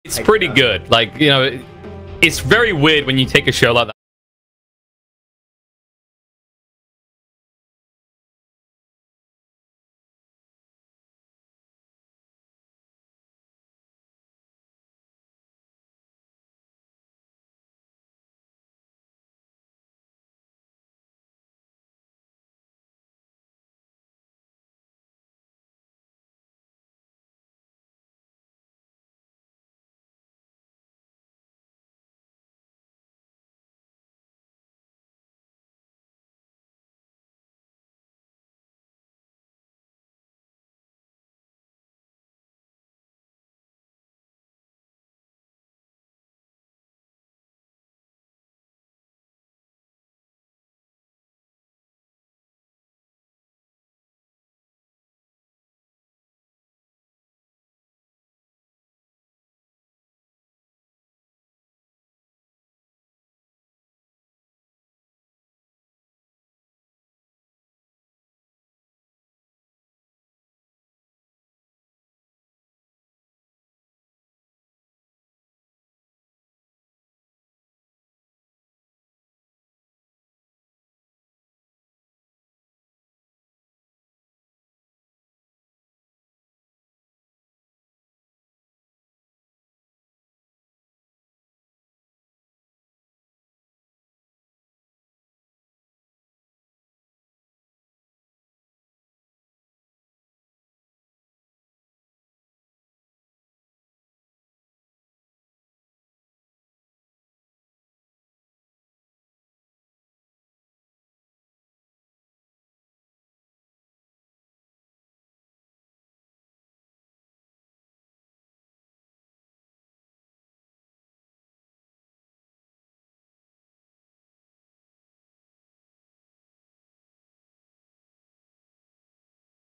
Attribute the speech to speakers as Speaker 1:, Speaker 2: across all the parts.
Speaker 1: It's pretty good. Like, you know, it's very weird when you take a show like that.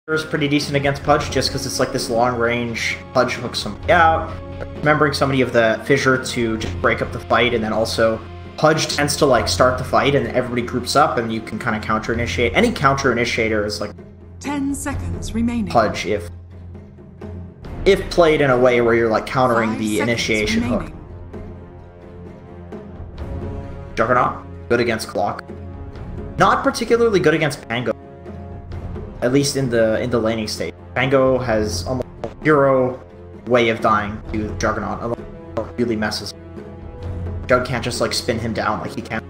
Speaker 2: Is pretty decent against Pudge just because it's like this long range. Pudge hooks somebody out, remembering somebody of the fissure to just break up the fight, and then also Pudge tends to like start the fight and everybody groups up and you can kind of counter initiate. Any counter initiator is like
Speaker 3: 10 seconds remaining.
Speaker 2: Pudge if played in a way where you're like countering the initiation hook. Juggernaut, good against Clock. Not particularly good against Pango. At least in the laning state. Pango has almost zero way of dying to Juggernaut unless it really messes. Jug can't just like spin him down like he can.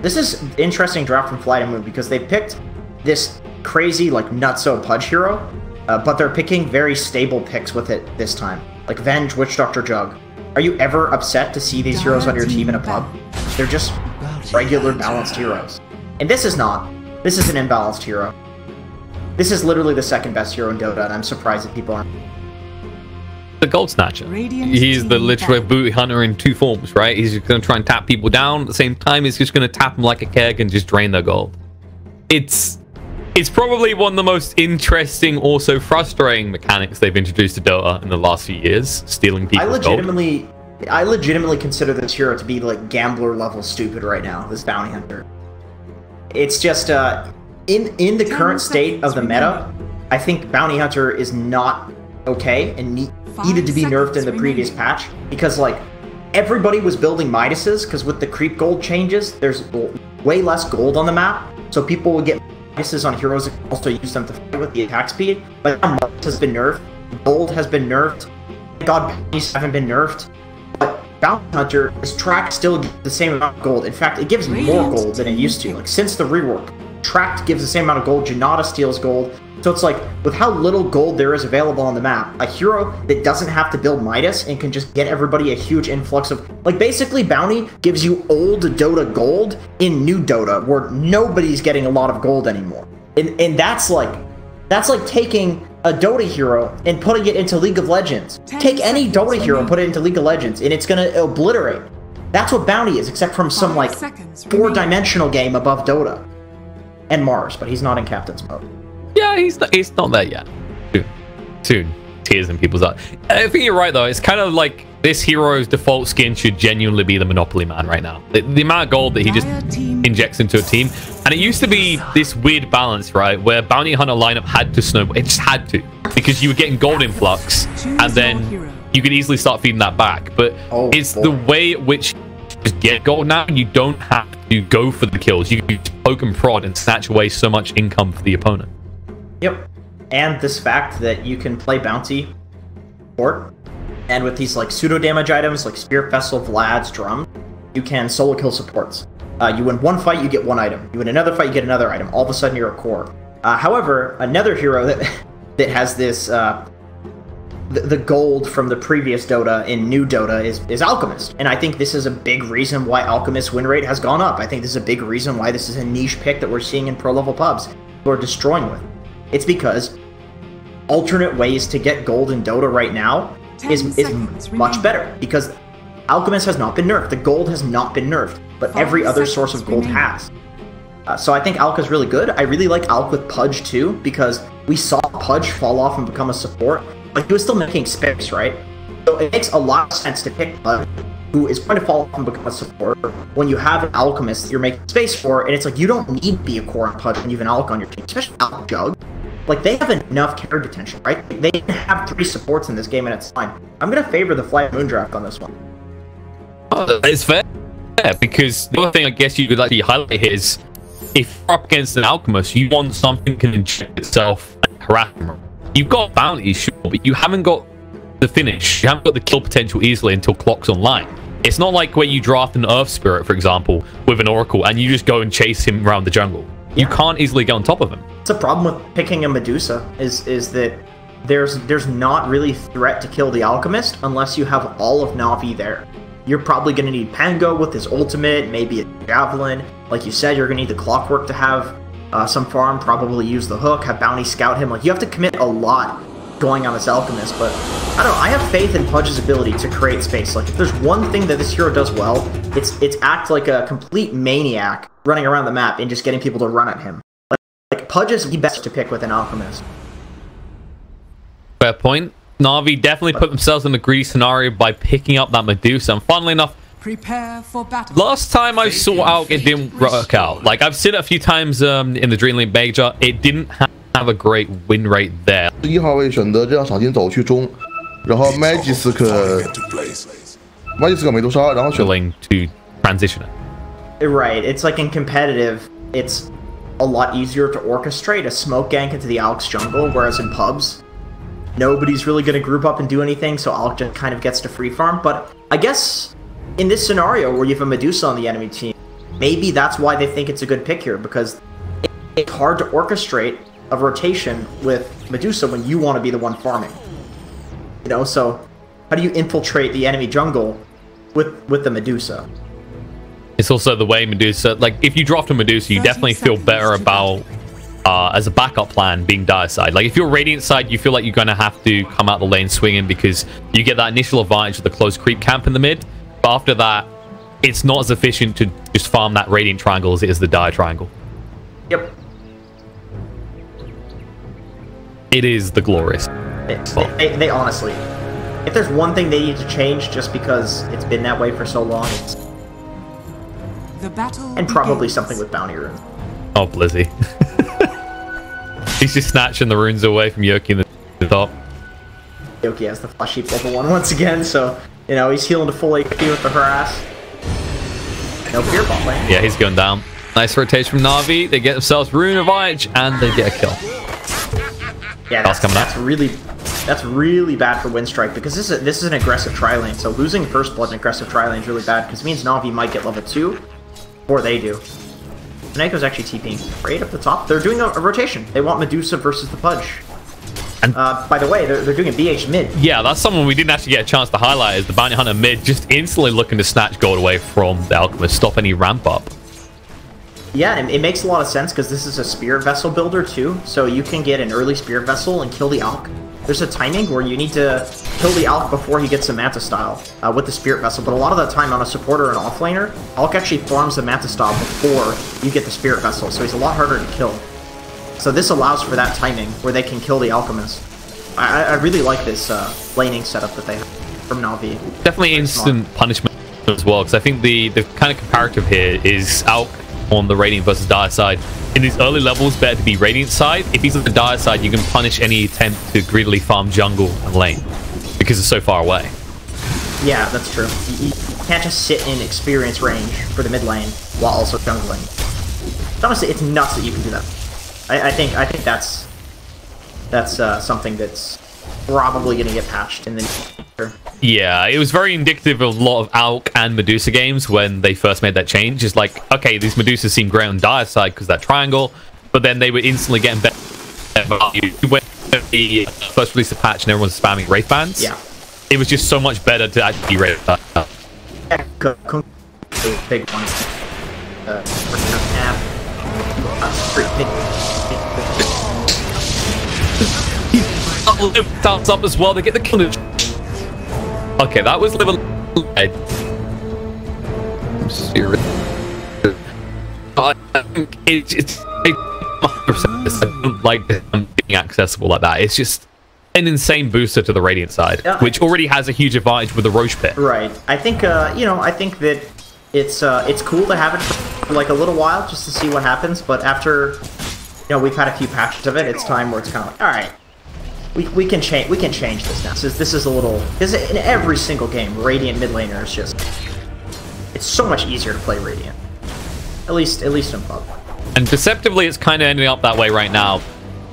Speaker 2: This is an interesting draft from FlytoMoon because they picked this crazy like nutso Pudge hero, but they're picking very stable picks with it this time. Like Venge, Witch Doctor, Jug. Are you ever upset to see these heroes on your team in a pub? They're just regular balanced heroes. And this is not. This is an imbalanced hero. This is literally the second best hero in Dota, and I'm surprised that people aren't.
Speaker 1: The Gold Snatcher. He's the literal booty hunter in two forms, right? He's just going to try and tap people down. At the same time, he's just going to tap them like a keg and just drain their gold. It's probably one of the most interesting, also frustrating mechanics they've introduced to Dota in the last few years, stealing people's gold.
Speaker 2: I legitimately consider this hero to be like gambler level stupid right now, this bounty hunter. It's just in the current state of the meta, I think Bounty Hunter is not okay and needed to be nerfed in the previous patch because like everybody was building Midases because with the creep gold changes, there's way less gold on the map, so people will get Midases on heroes that can also use them to fight with the attack speed. But now Midas has been nerfed, gold has been nerfed. Thank God bounties haven't been nerfed. But Bounty Hunter, this track still gives the same amount of gold. In fact, it gives more gold than it used to. Like since the rework. Tracked gives the same amount of gold, Janata steals gold. So it's like, with how little gold there is available on the map, a hero that doesn't have to build Midas and can just get everybody a huge influx of... Like, basically, Bounty gives you old Dota gold in new Dota, where nobody's getting a lot of gold anymore. And that's like taking a Dota hero and putting it into League of Legends. Take any Dota hero and put it into League of Legends, and it's gonna obliterate. That's what Bounty is, except from some, like, four-dimensional game above Dota. And Mars, but he's not in Captain's mode.
Speaker 1: Yeah, he's not there yet. Soon. Tears in people's eyes. I think you're right, though. It's kind of like this hero's default skin should genuinely be the Monopoly Man right now. The amount of gold that he just injects into a team. And it used to be this weird balance, right? Where Bounty Hunter lineup had to snowball. It just had to. Because you were getting gold influx. And then you could easily start feeding that back. But it's the way at which you just get gold now. You don't have to go for the kills. You can just poke and prod and snatch away so much income for the opponent.
Speaker 2: Yep. And this fact that you can play bounty support, and with these like pseudo damage items like Spirit Vessel, Vlad's, Drum, you can solo kill supports. You win one fight, you get one item. You win another fight, you get another item. All of a sudden, you're a core. However, another hero that has this the gold from the previous Dota in new Dota is Alchemist, and I think this is a big reason why Alchemist's win rate has gone up. I think this is a big reason why this is a niche pick that we're seeing in pro level pubs who are destroying with. It's because alternate ways to get gold in Dota right now is much better, because Alchemist has not been nerfed. The gold has not been nerfed, but every other source of gold has. So I think Alk is really good. I really like Alk with Pudge too, because we saw Pudge fall off and become a support, but he was still making space, right? So it makes a lot of sense to pick Pudge, who is going to fall off and become a support, when you have an Alchemist that you're making space for, and it's like you don't need to be a core on Pudge when you have an Alk on your team, especially Alk Jug. Like, they have enough carry potential, right? They have 3 supports in this game, and it's fine. I'm going to favor the FlytoMoon draft on this one.
Speaker 1: Oh, it's fair, because the other thing I guess you could actually highlight here is, if you're up against an Alchemist, you want something that can inject itself and harass them. You've got bounties, sure, but you haven't got the finish. You haven't got the kill potential easily until Clock's online. It's not like where you draft an Earth Spirit, for example, with an Oracle, and you just go and chase him around the jungle. You can't easily get on top of him.
Speaker 2: It's a problem with picking a Medusa, is that there's not really threat to kill the Alchemist unless you have all of Navi there. You're probably going to need Pango with his ultimate, maybe a Javelin. Like you said, you're going to need the Clockwork to have some farm, probably use the hook, have Bounty scout him. Like, you have to commit a lot going on this Alchemist, but I don't know, I have faith in Pudge's ability to create space. Like, if there's one thing that this hero does well, it's act like a complete maniac running around the map and just getting people to run at him. Like Pudge is the best to pick with an Alchemist.
Speaker 1: Fair point. Navi definitely put themselves in a greedy scenario by picking up that Medusa, and funnily enough,
Speaker 3: prepare for battle.
Speaker 1: Last time I saw Alk, it didn't work out. Like, I've seen it a few times in the Dreamland Major, it didn't have a great win rate there.
Speaker 4: 1号位选择这样场景走去中，然后 Magis 可没多少，然后选
Speaker 1: willing to transition it.
Speaker 2: Right, it's like in competitive, it's a lot easier to orchestrate a smoke gank into the Alk's jungle, whereas in pubs, nobody's really going to group up and do anything, so Alk just kind of gets to free farm. But I guess in this scenario where you have a Medusa on the enemy team, maybe that's why they think it's a good pick here, because it's hard to orchestrate a rotation with Medusa when you want to be the one farming. You know, so how do you infiltrate the enemy jungle with the Medusa?
Speaker 1: It's also the way Medusa, like, if you draft a Medusa, you definitely feel better about, as a backup plan, being Dire side. Like, if you're Radiant side, you feel like you're going to have to come out the lane swinging because you get that initial advantage of the close creep camp in the mid. But after that, it's not as efficient to just farm that Radiant triangle as it is the Dire triangle.
Speaker 2: Yep.
Speaker 1: It is the glorious.
Speaker 2: They honestly, if there's one thing they need to change just because it's been that way for so long, it's...
Speaker 3: The battle
Speaker 2: and probably
Speaker 3: begins.
Speaker 2: Something with bounty runes.
Speaker 1: Oh, Blizzy. He's just snatching the runes away from Yoki in the top.
Speaker 2: Yoki has the flesh heap level 1 once again, so, you know, he's healing to full HP with the harass. No fear bot lane.
Speaker 1: Yeah, he's going down. Nice rotation from Navi. They get themselves rune advantage and they get a kill.
Speaker 2: Yeah, that's really bad for Windstrike, because this is an aggressive tri-lane, so losing First Blood in aggressive tri-lane is really bad, because it means Navi might get level 2, or they do. Neko's actually TPing right up the top. They're doing a rotation. They want Medusa versus the Pudge. And by the way, they're doing a BH mid.
Speaker 1: Yeah, that's someone we didn't actually get a chance to highlight, is the Bounty Hunter mid, just instantly looking to snatch gold away from the Alchemist, stop any ramp up.
Speaker 2: Yeah, and it makes a lot of sense because this is a Spirit Vessel builder too, so you can get an early Spirit Vessel and kill the Alk. There's a timing where you need to kill the Alk before he gets a Manta Style with the Spirit Vessel, but a lot of the time on a supporter and offlaner, Alk actually farms the Manta Style before you get the Spirit Vessel, so he's a lot harder to kill. So this allows for that timing where they can kill the Alchemist. I really like this laning setup that they have from Navi.
Speaker 1: Definitely instant punishment as well, because I think the kind of comparative here is Alk on the Radiant versus Dire side. In these early levels, better to be Radiant side. If he's on the Dire side, you can punish any attempt to greedily farm jungle and lane, because because it's so far away.
Speaker 2: Yeah, that's true. You can't just sit in experience range for the mid lane while also jungling. Honestly, it's nuts that you can do that. I think that's something that's probably going to get patched in the future.
Speaker 1: Yeah, it was very indicative of a lot of Alk and Medusa games when they first made that change. It's like, okay, these Medusas seem great on Dire side because that triangle, but then they were instantly getting better value. When the first release of patch and everyone's spamming Wraith Bands,
Speaker 2: yeah,
Speaker 1: it was just so much better to actually Wraith Band.
Speaker 2: Big one.
Speaker 1: Thumbs up as well. They get the kill. Okay, that was level. I'm serious. It's 100%. I don't like them being accessible like that. It's just an insane booster to the Radiant side, which already has a huge advantage with the Roche Pit.
Speaker 2: Right. I think I think that it's cool to have it for like a little while just to see what happens. But after we've had a few patches of it, it's time where it's kind of like, all right. We can change this now. This is a little, because in every single game, Radiant mid laner is just, it's so much easier to play Radiant. At least in PUBG.
Speaker 1: And deceptively, it's kind of ending up that way right now,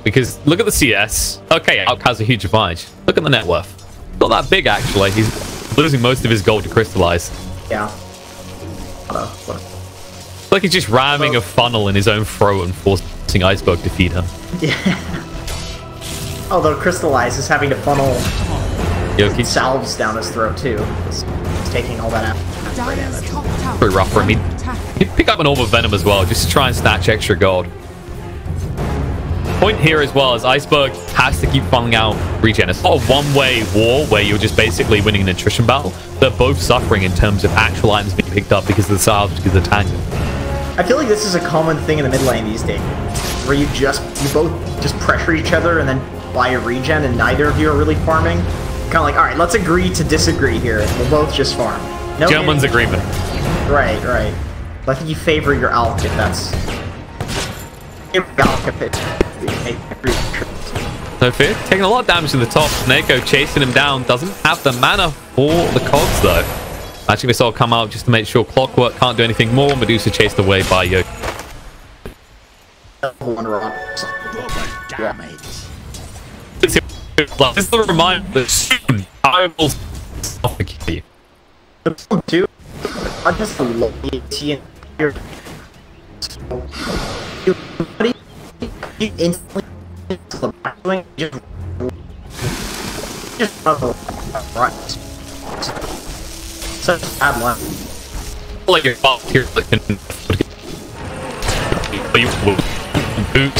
Speaker 1: because look at the CS. Okay, Alk has a huge advantage. Look at the net worth. Not that big actually. He's losing most of his gold to crystallize.
Speaker 2: Yeah.
Speaker 1: It's like he's just ramming a funnel in his own throat and forcing Iceberg to feed him.
Speaker 2: Yeah. Although Crystallize is having to funnel salves down his throat too. He's taking all that out.
Speaker 1: Pretty rough for him. He'd pick up an Orb of Venom as well, just to try and snatch extra gold. Point here as well is Iceberg has to keep funneling out regen. It's not a one-way war where you're just basically winning an attrition battle. They're both suffering in terms of actual items being picked up because of the salves, because of the tank.
Speaker 2: I feel like this is a common thing in the mid lane these days, where you both just pressure each other and then buy a regen, and neither of you are really farming. Kind of like, all right, let's agree to disagree here. We'll both just farm. No
Speaker 1: gentleman's agreement.
Speaker 2: Right. I think you favor your Alk if that's.
Speaker 1: No fear. Taking a lot of damage to the top. Neko chasing him down. Doesn't have the mana for the cogs though. Magic Missile come out just to make sure Clockwork can't do anything more. Medusa chased away by Yoke. This is the reminder that soon I will suffocate you.
Speaker 2: Dude, I just love you here. You instantly just right. Such a bad line.
Speaker 1: Like your boss here that can boots.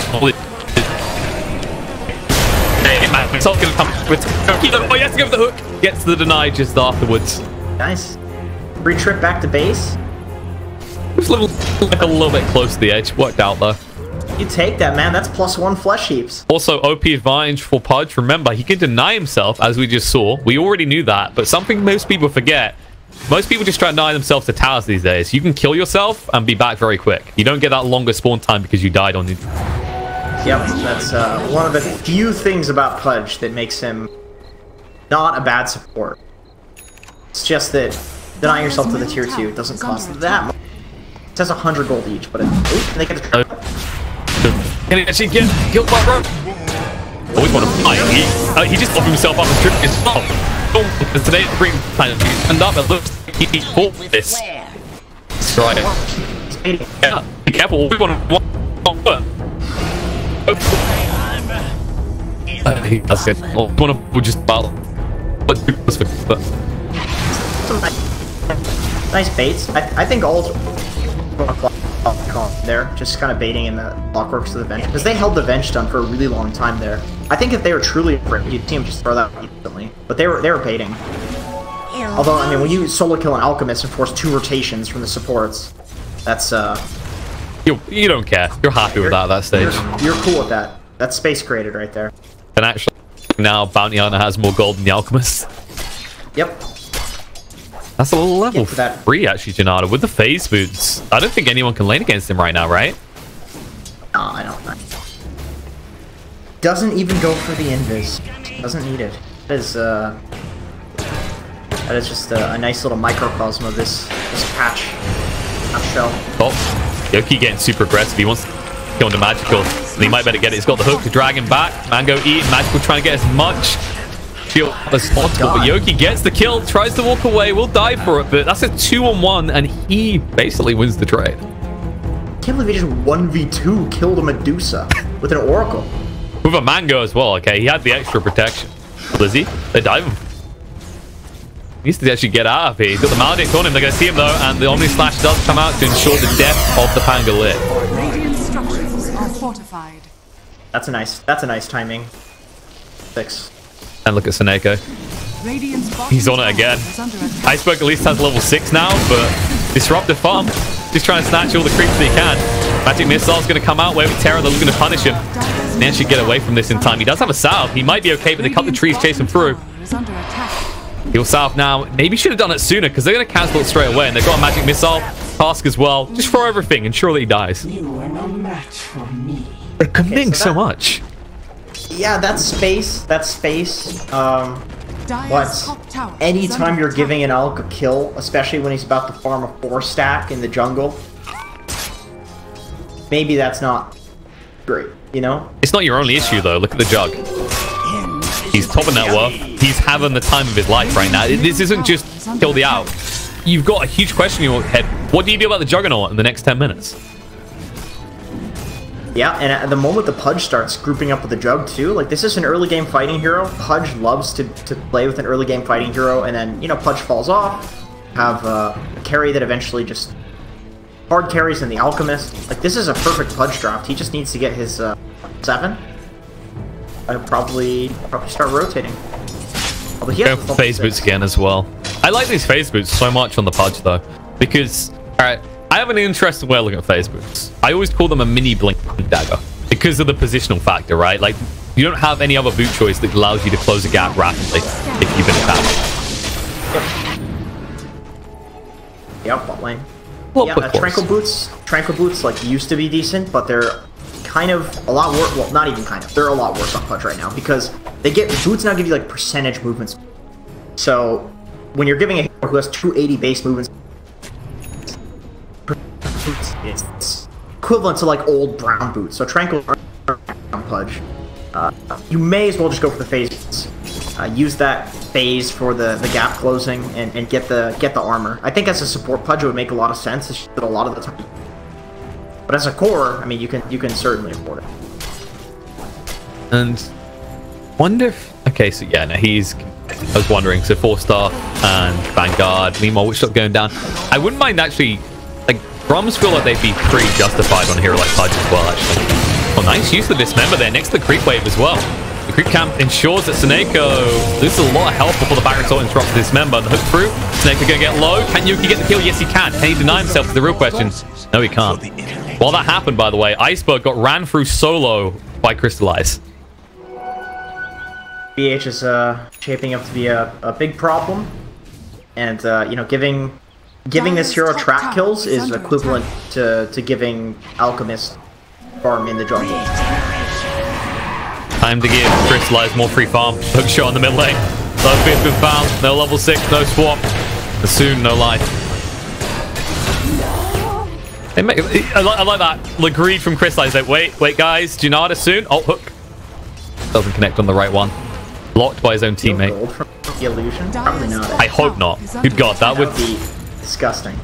Speaker 1: It's all gonna come with. Oh, he has to go for the hook. Gets the deny just afterwards.
Speaker 2: Nice. Free trip back to base.
Speaker 1: It was a little bit close to the edge. Worked out though.
Speaker 2: You take that, man. That's +1 flesh heaps.
Speaker 1: Also, OP advantage for Pudge. Remember, he can deny himself, as we just saw. We already knew that, but something most people forget. Most people just try to deny themselves to towers these days. You can kill yourself and be back very quick. You don't get that longer spawn time because you died on neutral.
Speaker 2: Yep, that's one of the few things about Pudge that makes him not a bad support. It's just that denying yourself to the tier 2 doesn't cost that much. It says 100 gold each, but they get the
Speaker 1: can he actually get killed by Rogue? Always want to fight. He just offered himself up and tripped his spot. Because today the green planet and up, it looks like he fought this. That's right. Yeah, be careful. We want to he does it. One of will just battle. But
Speaker 2: nice baits. I think all there, just kind of baiting in the Clockworks to the bench, because they held the bench stun for a really long time there. I think if they were truly afraid, you'd see them just throw that instantly. But they were baiting. Although, I mean, when you solo kill an Alchemist and force 2 rotations from the supports, that's
Speaker 1: you don't care. You're happy with that at that stage.
Speaker 2: You're cool with that. That's space created right there.
Speaker 1: And actually, now Bounty Hunter has more gold than the Alchemist.
Speaker 2: Yep.
Speaker 1: That's a level 3 actually, Janata, with the phase boots. I don't think anyone can lane against him right now, right?
Speaker 2: No, I don't know. Doesn't even go for the invis. Doesn't need it. That is That is just a nice little microcosm of this patch shell.
Speaker 1: Oh, Yoki getting super aggressive. He wants to go into Magical, and he might better get it. He's got the hook to drag him back. Mango eat. Magical trying to get as much shield as possible. But Yoki gets the kill, tries to walk away, will die for it, but that's a 2-on-1, and he basically wins the trade.
Speaker 2: I can't believe he just 1v2 killed a Medusa with an Oracle.
Speaker 1: With a Mango as well, okay? He had the extra protection. Lizzie, they dive him. He needs to actually get out of here. He's got the Maledict on him. They're going to see him, though, and the Omni Slash does come out to ensure the death of the Pangolier.
Speaker 3: Radiant structures are fortified.
Speaker 2: That's a nice timing. 6.
Speaker 1: And look at Seneko. He's on it again. Iceberg at least has level 6 now, but Disruptive Farm, he's trying to snatch all the creeps that he can. Magic Missile's going to come out where with Terra, they're looking to punish him. And he actually get away from this in time. He does have a salve. He might be okay, but they cut the trees, chase him through. He'll salve now. Maybe should have done it sooner, because they're going to cancel it straight away. And they've got a Magic Missile task as well. Just throw everything, ensure that he dies.
Speaker 5: You are no match for me.
Speaker 1: They're committing so much.
Speaker 2: Yeah, that's space. But anytime you're giving an Elk a kill, especially when he's about to farm a 4-stack in the jungle, maybe that's not great, you know?
Speaker 1: It's not your only issue, though. Look at the Jug. He's top of net worth. He's having the time of his life right now. This isn't just kill the Elk. You've got a huge question in your head. What do you do about the Juggernaut in the next 10 minutes?
Speaker 2: Yeah, and at the moment the Pudge starts grouping up with the Jug too, like this is an early game fighting hero. Pudge loves to play with an early game fighting hero, and then, you know, Pudge falls off, have a carry that eventually just hard carries in the Alchemist. Like, this is a perfect Pudge draft. He just needs to get his 7. I'd probably start rotating. Although he has
Speaker 1: go for phase boots again as well. I like these phase boots so much on the Pudge though, because alright, I have an interesting way of looking at phase boots. I always call them a mini blink dagger because of the positional factor, right? Like, you don't have any other boot choice that allows you to close a gap rapidly if you've been attacked.
Speaker 2: Yep, bot lane. Yeah, Tranquil boots like used to be decent, but they're kind of a lot worse. Well, not even kind of. They're a lot worse on Pudge right now because boots now give you like percentage movements. So when you're giving a hero who has 280 base movements, it's equivalent to like old brown boots. So Tranquil on Pudge. You may as well just go for the phase. Use that phase for the gap closing and get the armor. I think as a support Pudge it would make a lot of sense. It's just a lot of the time. But as a core, I mean, you can certainly afford it.
Speaker 1: And wonder if okay, so yeah, no, he's. I was wondering, so 4-star and Vanguard. Meanwhile, Witch Shot going down. I wouldn't mind actually. Like, Drums feel like they'd be pretty justified on a hero like Pudge as well, actually. Oh, nice use of Dismember there next to the creep wave as well. The creep camp ensures that Seneko loses a lot of health before the back assault interrupts the Dismember. The hook through. Seneko gonna get low. Can Yuki get the kill? Yes, he can. Can he deny himself? Is the real question. No, he can't. While that happened, by the way, Iceberg got ran through solo by Crystallize.
Speaker 2: BH is shaping up to be a big problem, and you know, giving this hero track kills is equivalent to giving Alchemist farm in the jungle.
Speaker 1: Time to give Crystallize more free farm. Hook shot in the mid lane. Low fifth been found. No level 6, no swap. And soon, no life. I like that. The greed from Crystallize. Like, wait, guys. Junada soon. Oh, hook. Doesn't connect on the right one. Blocked by his own teammate.
Speaker 2: Gold from the illusion? Probably not.
Speaker 1: I hope not. Good God, that would
Speaker 2: be disgusting.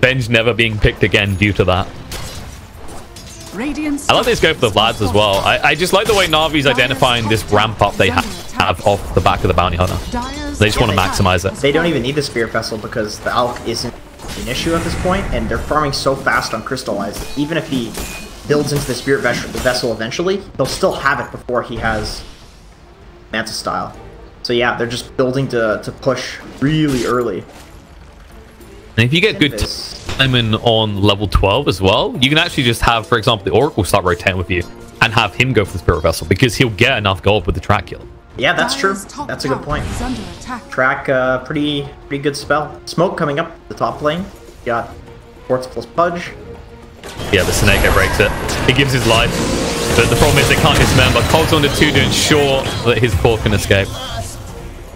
Speaker 1: Benj never being picked again due to that. I like this go for the Vlads as well. I just like the way Navi's identifying this ramp up they have off the back of the bounty hunter. They just want to maximize it.
Speaker 2: They don't even need the Spirit Vessel because the Alk isn't an issue at this point, and they're farming so fast on Crystallize that even if he builds into the Spirit Vessel eventually, he'll still have it before he has Manta Style. So yeah, they're just building to push really early.
Speaker 1: And if you get good timing on level 12 as well, you can actually just have, for example, the Oracle start rotating with you and have him go for the Spirit Vessel because he'll get enough gold with the track kill.
Speaker 2: Yeah, that's true. That's a good point. Track, pretty good spell. Smoke coming up the top lane. You got Quartz plus Pudge.
Speaker 1: Yeah, the Seneko breaks it. He gives his life. But the problem is they can't dismember. Cogs on the 2 to ensure that his core can escape.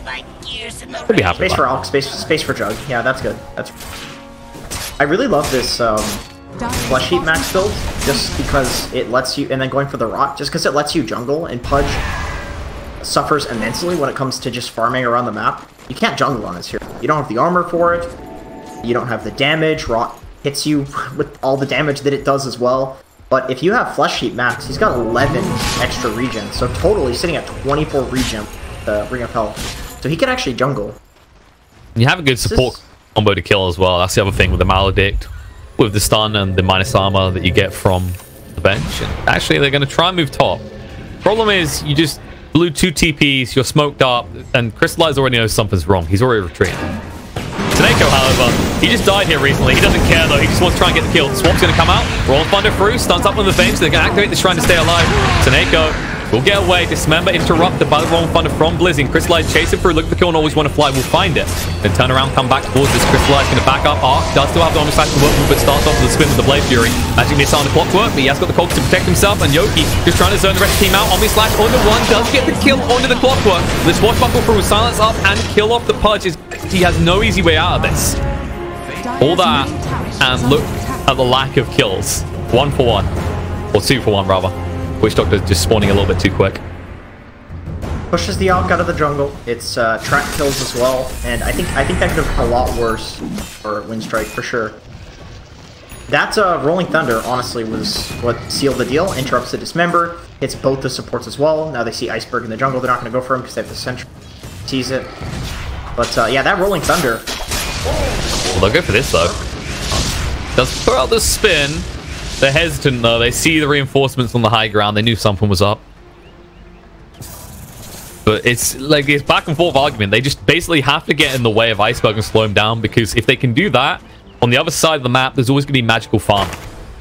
Speaker 5: Like gears in the
Speaker 1: Could be happy
Speaker 2: Space
Speaker 1: about
Speaker 2: for
Speaker 1: it.
Speaker 2: Alk, space for Jug. Yeah, that's good. I really love this Flesh Heap max build, just because it lets you, and then going for the Rot, just because it lets you jungle, and Pudge suffers immensely when it comes to just farming around the map. You can't jungle on this hero. You don't have the armor for it, you don't have the damage, Rot hits you with all the damage that it does as well. But if you have Flesh Heap max, he's got 11 extra regen, so totally sitting at 24 regen, Ring of Hell. So he can actually jungle.
Speaker 1: You have a good support combo to kill as well. That's the other thing with the Maledict, with the stun and the minus armor that you get from the bench. And actually, they're going to try and move top. Problem is, you just blew 2 TPs, you're smoked up, and Crystallize already knows something's wrong. He's already retreating. Taneko, however, he just died here recently. He doesn't care, though. He just wants to try and get the kill. Swap's going to come out. Roll Thunder through. Stuns up on the bench. They're going to activate the Shrine to stay alive. Taneko will get away. Dismember interrupted by the Roll Thunder from Blizzy. And Crystallize chasing through. Look for the kill and always want to fly. We'll find it. Then turn around, come back towards this. Crystallize going to back up. Arc does still have the Omnislash to work with, but starts off with the spin with the Blade Fury. Magic Missile on the Clockwork, but he has got the Cogs to protect himself. And Yoki just trying to zone the rest of the team out. Omnislash on the one. Does get the kill onto the Clockwork. The Swashbuckle through. Silence up and kill off the Pudge. He has no easy way out of this. All that, and look at the lack of kills. 1 for 1. Or 2 for 1, rather. Witch Doctor's just spawning a little bit too quick.
Speaker 2: Pushes the Alk out of the jungle. It's track kills as well, and I think that could have been a lot worse for Windstrike, for sure. That Rolling Thunder, honestly, was what sealed the deal. Interrupts the Dismember, hits both the supports as well. Now they see Iceberg in the jungle. They're not going to go for him because they have the Sentry. Sees it. But yeah, that Rolling Thunder...
Speaker 1: Well, they'll go for this, though. Does throw out the spin. They're hesitant, though. They see the reinforcements on the high ground. They knew something was up. But it's like this back and forth argument. They just basically have to get in the way of Iceberg and slow him down, because if they can do that, on the other side of the map, there's always going to be magical farm.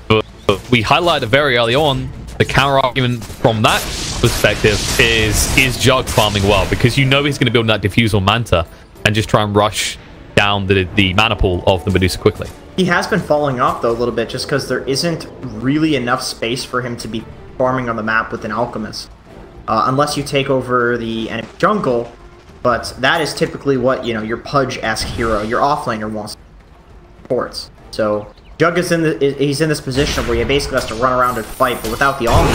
Speaker 1: But we highlighted very early on, the counter argument from that perspective is Jug farming well, because you know he's going to build that Diffuse or Manta and just try and rush down the mana pool of the Medusa quickly.
Speaker 2: He has been falling off, though, a little bit, just because there isn't really enough space for him to be farming on the map with an Alchemist. Unless you take over the enemy jungle, but that is typically what, you know, your Pudge-esque hero, your offlaner wants supports. So Jug is he's in this position where he basically has to run around and fight, but without the Omni,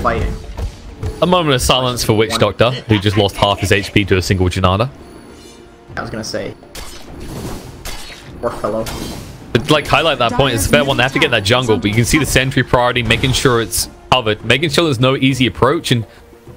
Speaker 2: fighting.
Speaker 1: A moment of silence for Witch Doctor, who just lost half his HP to a single Janata.
Speaker 2: I was gonna say, poor fellow.
Speaker 1: But like, highlight that point, it's a fair one. They have to get that jungle, but you can see the sentry priority, making sure it's covered, making sure there's no easy approach. And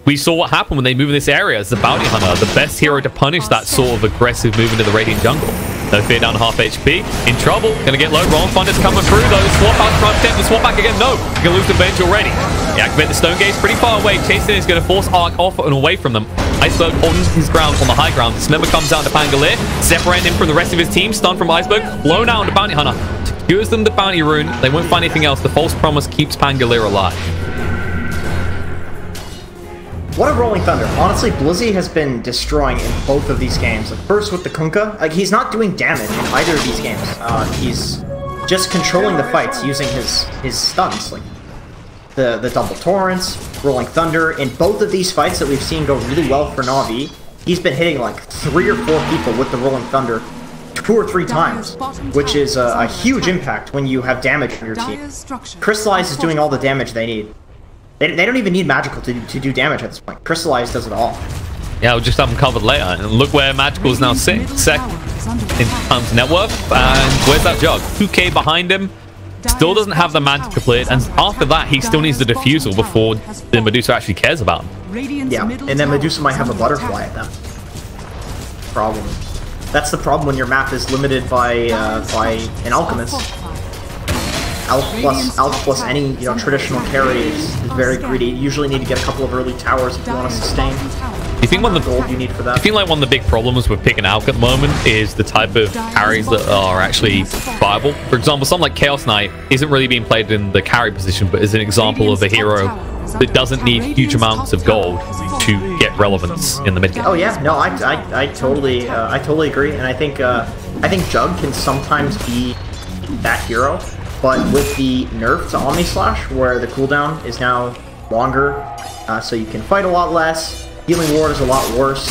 Speaker 1: we saw what happened when they move in this area as the Bounty Hunter, the best hero to punish that sort of aggressive move into the Radiant jungle. No fear, down half HP. In trouble. Gonna get low. Rolling Thunder's coming through, though. Swap out, trying to protect the swap back again. No. You're gonna lose the bench already. They activate the Stone Gaze pretty far away. Chasing is gonna force Arc off and away from them. Iceberg holding his ground on the high ground. Dismember comes out to Pangolier, separating him from the rest of his team. Stun from Iceberg. Blown out on the Bounty Hunter. Secures them the Bounty Rune. They won't find anything else. The False Promise keeps Pangolier alive.
Speaker 2: What a Rolling Thunder. Honestly, Blizzy has been destroying in both of these games. Like, first with the Kunkka, like, he's not doing damage in either of these games. He's just controlling the fights using his stuns, like the double torrents, Rolling Thunder. In both of these fights that we've seen go really well for Navi, he's been hitting like 3 or 4 people with the Rolling Thunder 2 or 3 times, which is a huge impact when you have damage on your team. Crystallize is doing all the damage they need. They don't even need Magical to do damage at this point. Crystallize does it all.
Speaker 1: Yeah, we'll just have them covered later. And look where Magical is now second in terms of net worth. And where's that Jug? 2k behind him. Still doesn't have the Manta completed. And after that, he still needs the Diffusal before the Medusa actually cares about him.
Speaker 2: Yeah, and then Medusa might have a Butterfly at that problem. That's the problem when your map is limited by an Alchemist. Alk plus any, you know, traditional carry is very greedy. You usually need to get a couple of early towers if you want to sustain.
Speaker 1: You think one of the
Speaker 2: gold you need for that?
Speaker 1: I feel like one of the big problems with picking Alk at the moment is the type of carries that are actually viable. For example, something like Chaos Knight isn't really being played in the carry position, but is an example of a hero that doesn't need huge amounts of gold to get relevance in the mid game.
Speaker 2: Oh yeah, no, I totally agree, and I think Jug can sometimes be that hero. But with the nerf to Omni Slash, where the cooldown is now longer, so you can fight a lot less, Healing Ward is a lot worse,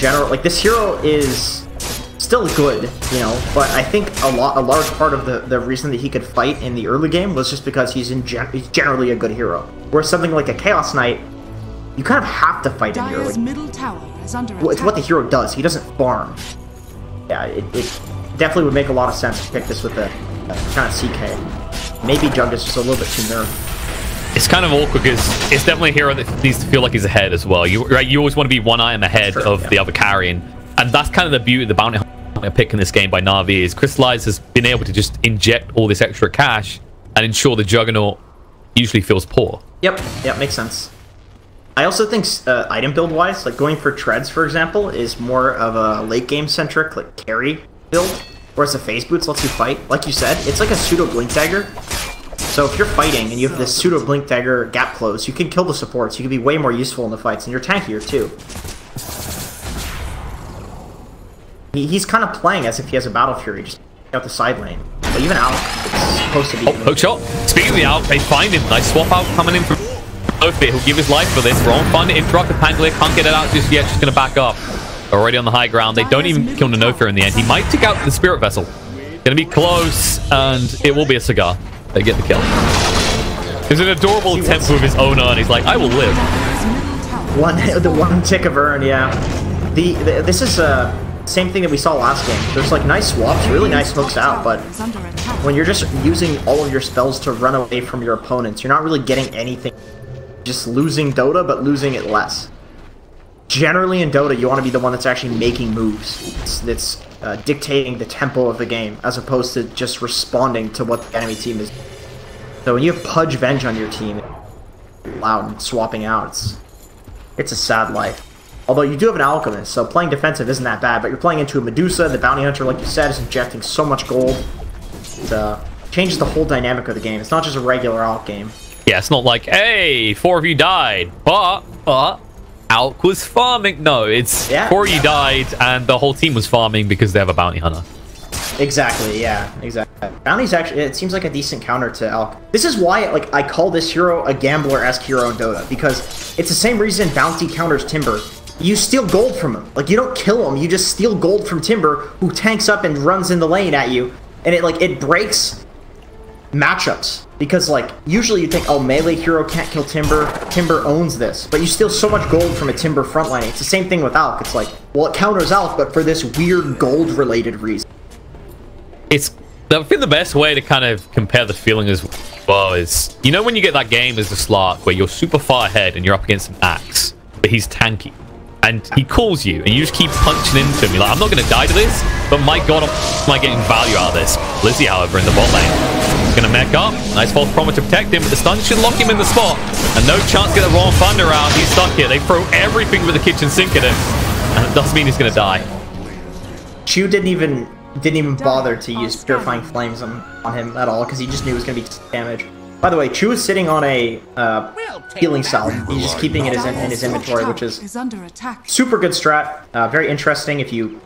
Speaker 2: general, like this hero is still good, you know, but I think a large part of the reason that he could fight in the early game was just because he's generally a good hero. Whereas something like a Chaos Knight, you kind of have to fight in the early.
Speaker 3: Middle tower is under attack.
Speaker 2: It's what the hero does. He doesn't farm. Yeah, it definitely would make a lot of sense to pick this with the kind of CK. Maybe Jug is just a little bit too nerfed.
Speaker 1: It's kind of awkward because it's definitely a hero that needs to feel like he's ahead as well. You always want to be one item ahead of the other carrying, and that's kind of the beauty of the bounty hunter pick in this game by Navi is Crystallize has been able to just inject all this extra cash and ensure the Juggernaut usually feels poor.
Speaker 2: Yep, makes sense. I also think item build wise, like going for treads, for example, is more of a late game centric like carry build, whereas the phase boots lets you fight. Like you said, it's like a pseudo blink dagger. So if you're fighting and you have this pseudo blink dagger gap close, you can kill the supports. You can be way more useful in the fights, and you're tankier too. He's kind of playing as if he has a Battle Fury, just out the side lane. But even Alec, it's supposed to be.
Speaker 1: Oh, hook shot. Speaking of the Alec, they find him. Nice swap out coming in from both bit. He'll give his life for this. Wrong fun. Interact with Pangolier. Can't get it out just yet. Just going to back up. Already on the high ground. They don't even kill Nanofair in the end. He might take out the Spirit Vessel. Going to be close, and it will be a cigar. They get the kill. There's an adorable tempo of his owner, and he's like, I will live.
Speaker 2: The one tick of Urn, yeah. This is same thing that we saw last game. There's like nice swaps, really nice hooks out, but when you're just using all of your spells to run away from your opponents, you're not really getting anything. Just losing Dota, but losing it less. Generally in Dota, you want to be the one that's actually making moves. That's dictating the tempo of the game, as opposed to just responding to what the enemy team is. So when you have Pudge Venge on your team, loud and swapping out, it's a sad life. Although you do have an Alchemist, so playing defensive isn't that bad, but you're playing into a Medusa, the Bounty Hunter, like you said, is injecting so much gold. It changes the whole dynamic of the game. It's not just a regular Alch game.
Speaker 1: Yeah, it's not like, hey, 4 of you died, but Alch was farming. No, it's 4 of you died, and the whole team was farming because they have a Bounty Hunter.
Speaker 2: Exactly, yeah, exactly. Bounty's actually, it seems like a decent counter to Alch. This is why, like, I call this hero a gambler-esque hero in Dota, because it's the same reason Bounty counters Timber. You steal gold from him. Like, you don't kill him, you just steal gold from Timber, who tanks up and runs in the lane at you, and it breaks matchups. Because, like, usually you think, oh, melee hero can't kill Timber, Timber owns this. But you steal so much gold from a Timber frontline. It's the same thing with Alch. It's like, well, it counters Alch, but for this weird gold-related reason.
Speaker 1: I think the best way to kind of compare the feeling as well is, you know when you get that game as a Slark where you're super far ahead and you're up against an Axe, but he's tanky, and he calls you, and you just keep punching into him. You're like, I'm not going to die to this, but my god, am I getting value out of this? Lizzie, however, in the bot lane, he's going to mech up. Nice false promise to protect him, but the stun should lock him in the spot, and no chance to get the wrong thunder out. He's stuck here. They throw everything with the kitchen sink at him, and it doesn't mean he's going to die.
Speaker 2: Chu didn't even bother to use Purifying Flames on him at all, because he just knew it was going to be damage. By the way, Chu is sitting on a healing salve. He's just keeping it in his inventory, which is super good strat. Very interesting if you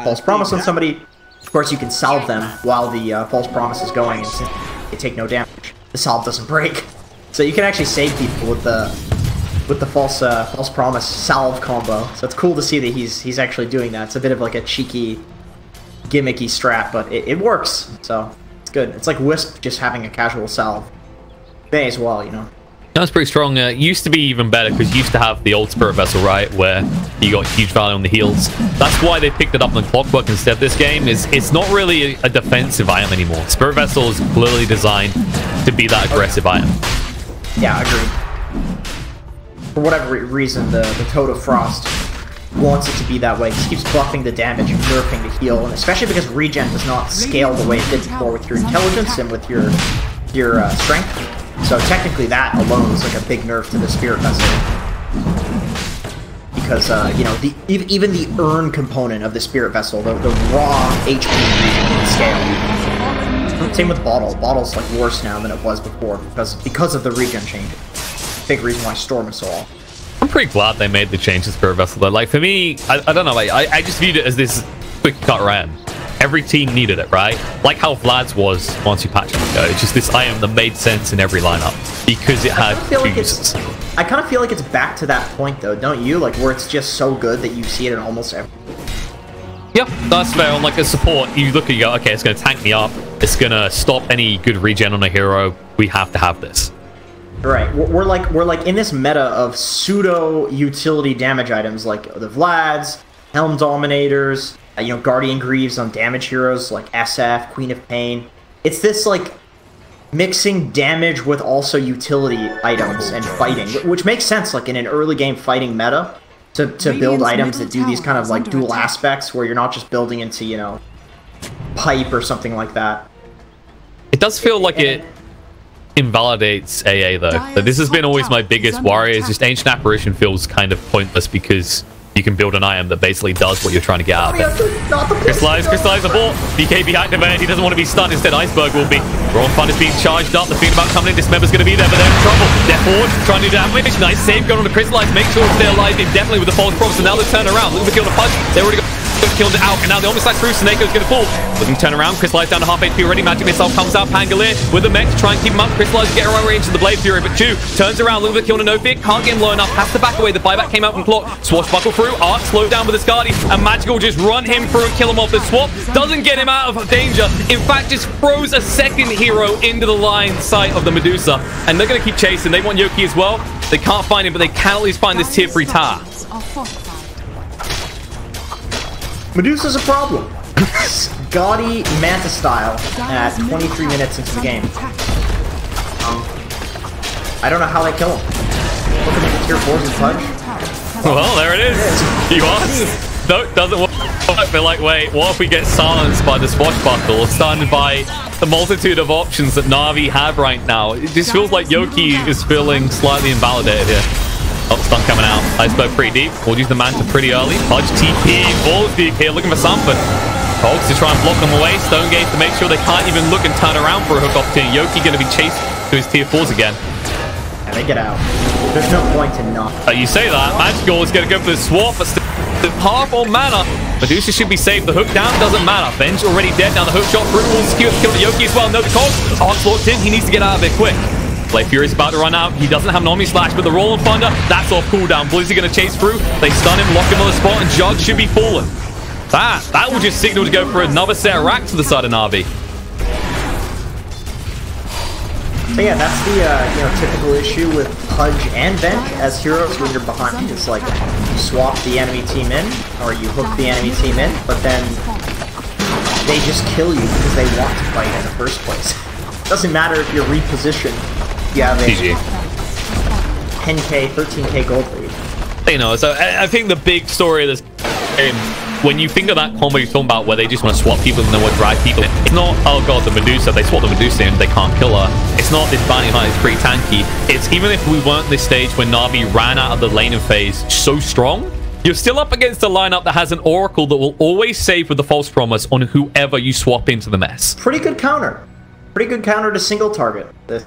Speaker 2: false promise on somebody. Of course, you can salve them while the false promise is going, and since they take no damage, the salve doesn't break. So you can actually save people with the false promise salve combo. So it's cool to see that he's actually doing that. It's a bit of like a cheeky, gimmicky strat, but it works, so it's good. It's like Wisp just having a casual salve. May as well, you know.
Speaker 1: That's pretty strong. Used to be even better because you used to have the old Spirit Vessel, right, where you got huge value on the heals. That's why they picked it up on Clockwork instead. This game it's not really a defensive item anymore. Spirit Vessel is clearly designed to be that aggressive item.
Speaker 2: Yeah, agreed. For whatever reason, the Toad of Frost wants it to be that way. It just keeps buffing the damage and nerfing the heal, and especially because regen does not scale the way it did before with your intelligence and with your strength. So technically that alone is like a big nerf to the Spirit Vessel. Because, you know, even the Urn component of the Spirit Vessel, the raw HP can scale. Same with Bottle. Bottle's like worse now than it was before because of the regen change. Big reason why Storm is so awful.
Speaker 1: I'm pretty glad they made the change to Spirit Vessel though. Like for me, I don't know, I just viewed it as this quick cut ram. Every team needed it, right? Like how Vlad's was once you patched it. It's just this item that made sense in every lineup because it had two uses.
Speaker 2: I kind of feel like it's back to that point, though, don't you? Like, where it's just so good that you see it in almost every...
Speaker 1: Yep, that's fair. On like a support, you look at you go, okay, it's going to tank me up. It's going to stop any good regen on a hero. We have to have this.
Speaker 2: Right. We're like in this meta of pseudo utility damage items like the Vlads, Helm Dominators, you know, Guardian Greaves on damage heroes like SF, Queen of Pain. It's this like mixing damage with also utility items and fighting, which makes sense like in an early game fighting meta to build items that do these kind of like dual aspects where you're not just building into, you know, pipe or something like that.
Speaker 1: It does feel like it invalidates AA though. But this has been always my biggest worry, is just Ancient Apparition feels kind of pointless because you can build an item that basically does what you're trying to get out of it. Crystallize abort. BKB activated. He doesn't want to be stunned. Instead, Iceberg will be. Raw Fun is being charged up. The thing about coming in, Dismember's going to be there, but they're in trouble. They're forward, trying to do damage. Nice save going on the Crystallize. Make sure to stay alive indefinitely with the false promise. And now they turn around. Look at the kill the punch. They already got killed it out, and now the Omnislash through. Snakeo's going to fall. Looking to turn around. Crystallize down to half HP already. Magic Missile comes out. Pangolier with the mech to try and keep him up. Crystallize to get around range of the Blade Fury, but Chu turns around. Looking for kill to no fear. Can't get him low enough. Has to back away. The buyback came out from Clock. Swashbuckle through. Art slowed down with the Scardy, and Magical just run him through and kill him off. The swap doesn't get him out of danger. In fact, just throws a second hero into the line sight of the Medusa, and they're going to keep chasing. They want Yoki as well. They can't find him, but they can at least find this tier 3 tower.
Speaker 2: Medusa's a problem. Gaudy Manta style at 23 minutes into the game. I don't know how they kill him. Look at the tier 4s and punch.
Speaker 1: Well, there it is. You asked. No, doesn't work. They're like, wait, what if we get silenced by the swashbuckle, stunned by the multitude of options that Navi have right now? It just feels like Yoki is feeling slightly invalidated here. Oh, stun coming out. Iceberg pretty deep. We'll use the Manta pretty early. Pudge TP. Balls deep here, looking for something. Hogs to try and block them away. Stonegate to make sure they can't even look and turn around for a hook opportunity. Yoki going to be chased to his tier 4s again.
Speaker 2: And they get out. There's no point in not.
Speaker 1: You say that. Magical is going to go for the swap, but still half on mana. Medusa should be saved. The hook down doesn't matter. Ben's already dead. Now the hook shot through will secure the kill to Yoki as well. No, the cog. Art's locked in. He needs to get out of it quick. Blade Fury's about to run out. He doesn't have an Omnislash, but the Roll and Thunder, that's off cooldown. Blizzy going to chase through. They stun him, lock him on the spot, and Jug should be fallen. That will just signal to go for another set of racks to the side of Navi.
Speaker 2: So yeah, that's the you know, typical issue with Pudge and Bench as heroes when you're behind. It's like you swap the enemy team in, or you hook the enemy team in, but then they just kill you because they want to fight in the first place. Doesn't matter if you're repositioned. You have a 10k, 13k gold lead.
Speaker 1: You know, so I think the big story of this game, when you think of that combo you're talking about where they just want to swap people and then want to drag people in, it's not, oh god, the Medusa, they swap the Medusa and they can't kill her. It's not this bounty hunt is pretty tanky. It's even if we weren't this stage when Navi ran out of the laning phase so strong, you're still up against a lineup that has an Oracle that will always save with the false promise on whoever you swap into the mess.
Speaker 2: Pretty good counter. Pretty good counter to single target. This